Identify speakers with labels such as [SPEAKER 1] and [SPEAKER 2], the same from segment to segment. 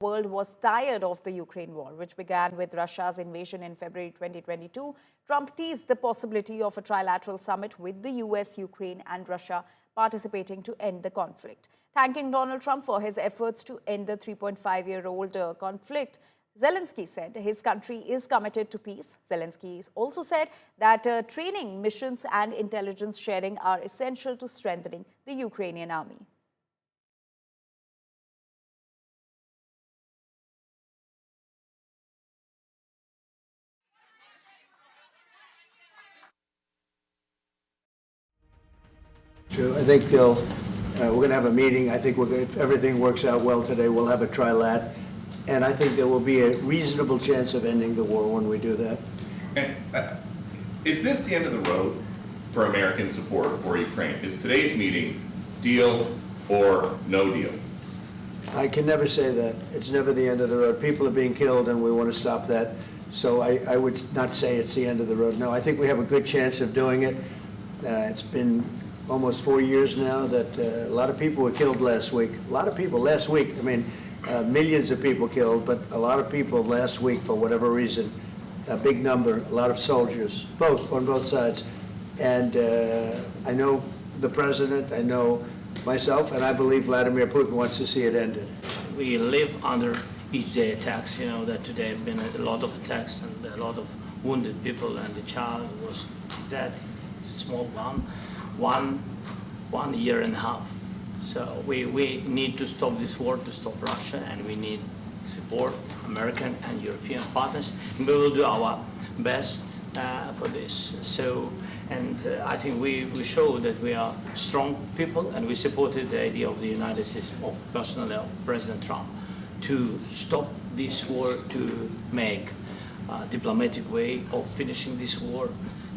[SPEAKER 1] The world was tired of the Ukraine war, which began with Russia's invasion in February 2022. Trump teased the possibility of a trilateral summit with the US, Ukraine and Russia participating to end the conflict. Thanking Donald Trump for his efforts to end the 3.5-year-old conflict, Zelensky said his country is committed to peace. Zelensky also said that training, missions and intelligence sharing are essential to strengthening the Ukrainian army.
[SPEAKER 2] True. I think we're going to have a meeting. I think if everything works out well today, we'll have a trilat. And I think there will be a reasonable chance of ending the war when we do that.
[SPEAKER 3] And is this the end of the road for American support for Ukraine? Is today's meeting deal or no deal?
[SPEAKER 2] I can never say that. It's never the end of the road. People are being killed and we want to stop that. So I would not say it's the end of the road. No, I think we have a good chance of doing it. It's been almost 4 years now that a lot of people were killed last week. A lot of people last week. I mean, millions of people killed, but a lot of people last week for whatever reason. A big number, a lot of soldiers, on both sides. And I know the president, I know myself, and I believe Vladimir Putin wants to see it ended.
[SPEAKER 4] We live under each day attacks. You know that today have been a lot of attacks and a lot of wounded people, and the child was dead, small one year and a half. So we need to stop this war, to stop Russia, and we need support American and European partners. And we will do our best for this. So, I think we show that we are strong people, and we supported the idea of the United States, personally of President Trump, to stop this war, to make a diplomatic way of finishing this war.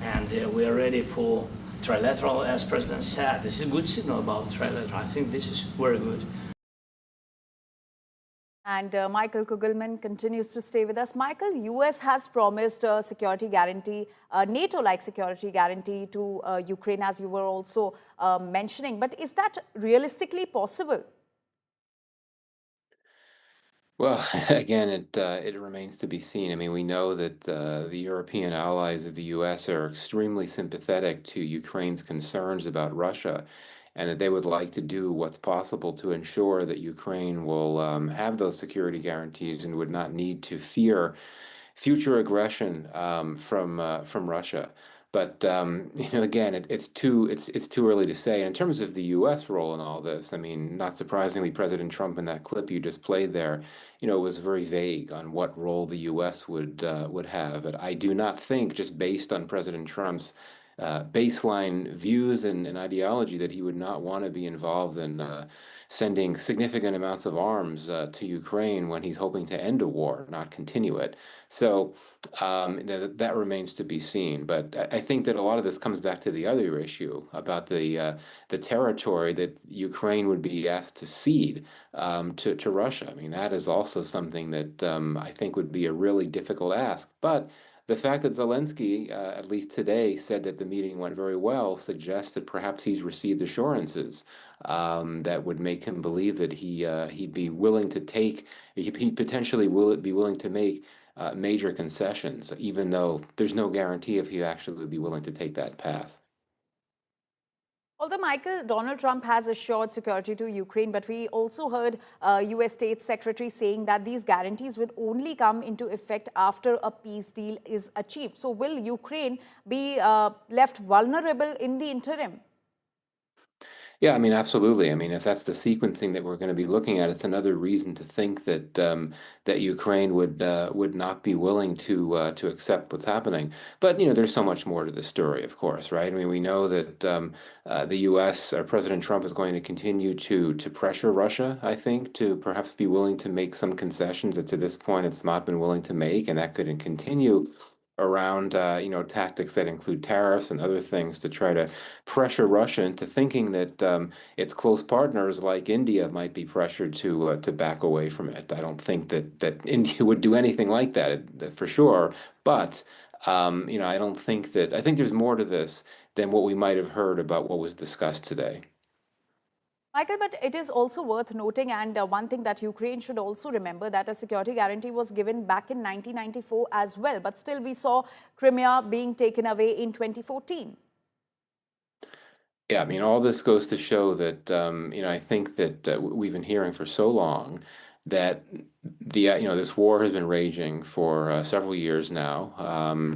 [SPEAKER 4] And we are ready for trilateral, as President said. This is a good signal about trilateral. I think this is very good.
[SPEAKER 1] And Michael Kugelman continues to stay with us. Michael, US has promised a security guarantee, a NATO-like security guarantee to Ukraine, as you were also mentioning. But is that realistically possible?
[SPEAKER 5] Well, again, it remains to be seen. I mean, we know that the European allies of the U.S. are extremely sympathetic to Ukraine's concerns about Russia, and that they would like to do what's possible to ensure that Ukraine will have those security guarantees and would not need to fear future aggression from Russia. But again, it's too early to say. In terms of the U.S. role in all this, I mean, not surprisingly, President Trump in that clip you just played there, was very vague on what role the U.S. would have. But I do not think, just based on President Trump's baseline views and ideology, that he would not want to be involved in sending significant amounts of arms to Ukraine when he's hoping to end a war, not continue it. So that remains to be seen. But I think that a lot of this comes back to the other issue about the territory that Ukraine would be asked to cede to Russia. I mean, that is also something that I think would be a really difficult ask. But the fact that Zelensky, at least today, said that the meeting went very well suggests that perhaps he's received assurances that would make him believe that he'd be willing to he potentially will be willing to make major concessions, even though there's no guarantee if he actually would be willing to take that path.
[SPEAKER 1] Although, Michael, Donald Trump has assured security to Ukraine, but we also heard U.S. State Secretary saying that these guarantees will only come into effect after a peace deal is achieved. So will Ukraine be left vulnerable in the interim?
[SPEAKER 5] Yeah, I mean, absolutely. I mean, if that's the sequencing that we're going to be looking at, it's another reason to think that that Ukraine would not be willing to accept what's happening. But there's so much more to the story, of course, right? I mean, we know that the U.S. President Trump is going to continue to pressure Russia, I think, to perhaps be willing to make some concessions that to this point it's not been willing to make, and that could continue around tactics that include tariffs and other things to try to pressure Russia into thinking that its close partners like India might be pressured to back away from it. I don't think that India would do anything like that for sure, but I don't think I think there's more to this than what we might have heard about what was discussed today.
[SPEAKER 1] Michael, but it is also worth noting, and one thing that Ukraine should also remember, that a security guarantee was given back in 1994 as well. But still, we saw Crimea being taken away in 2014.
[SPEAKER 5] Yeah, I mean, all this goes to show that, I think that we've been hearing for so long that this war has been raging for several years now,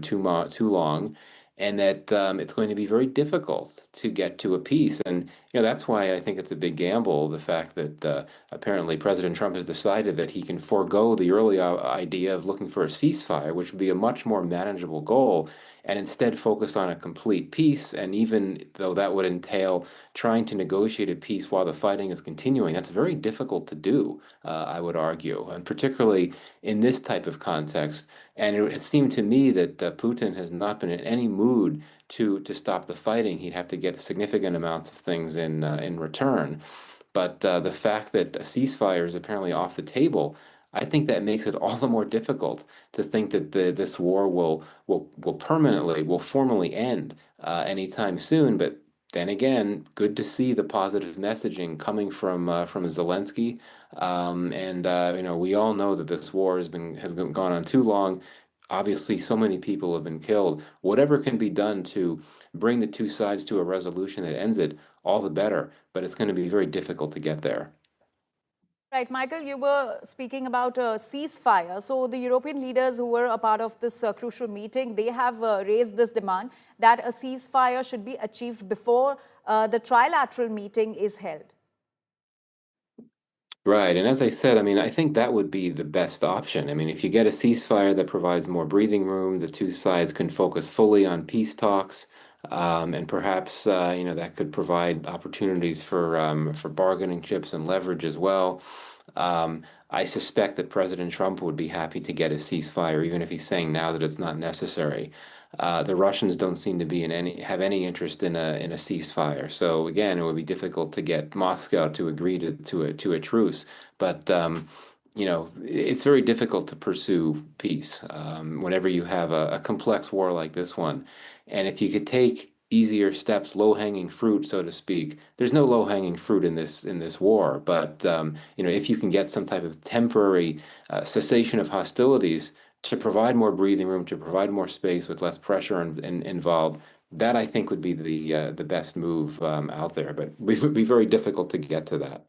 [SPEAKER 5] too long, and that it's going to be very difficult to get to a peace. And, that's why I think it's a big gamble, the fact that apparently President Trump has decided that he can forego the early idea of looking for a ceasefire, which would be a much more manageable goal, and instead focus on a complete peace. And even though that would entail trying to negotiate a peace while the fighting is continuing, that's very difficult to do, I would argue, and particularly in this type of context. And it seemed to me that Putin has not been in any mood to stop the fighting. He'd have to get significant amounts of things in return. But the fact that a ceasefire is apparently off the table, I think that makes it all the more difficult to think that this war will formally end anytime soon. But then again, good to see the positive messaging coming from Zelensky. We all know that this war has gone on too long. Obviously, so many people have been killed. Whatever can be done to bring the two sides to a resolution that ends it, all the better. But it's going to be very difficult to get there.
[SPEAKER 1] Right, Michael, you were speaking about a ceasefire. So the European leaders who were a part of this crucial meeting, they have raised this demand that a ceasefire should be achieved before the trilateral meeting is held.
[SPEAKER 5] Right. And as I said, I mean, I think that would be the best option. I mean, if you get a ceasefire that provides more breathing room, the two sides can focus fully on peace talks, and perhaps, that could provide opportunities for bargaining chips and leverage as well. I suspect that President Trump would be happy to get a ceasefire, even if he's saying now that it's not necessary. The Russians don't seem to have any interest in a ceasefire. So again, it would be difficult to get Moscow to agree to a truce. But it's very difficult to pursue peace whenever you have a complex war like this one. And if you could take easier steps, low-hanging fruit, so to speak. There's no low-hanging fruit in this war, but if you can get some type of temporary cessation of hostilities to provide more breathing room, to provide more space with less pressure involved, that I think would be the best move out there. But it would be very difficult to get to that.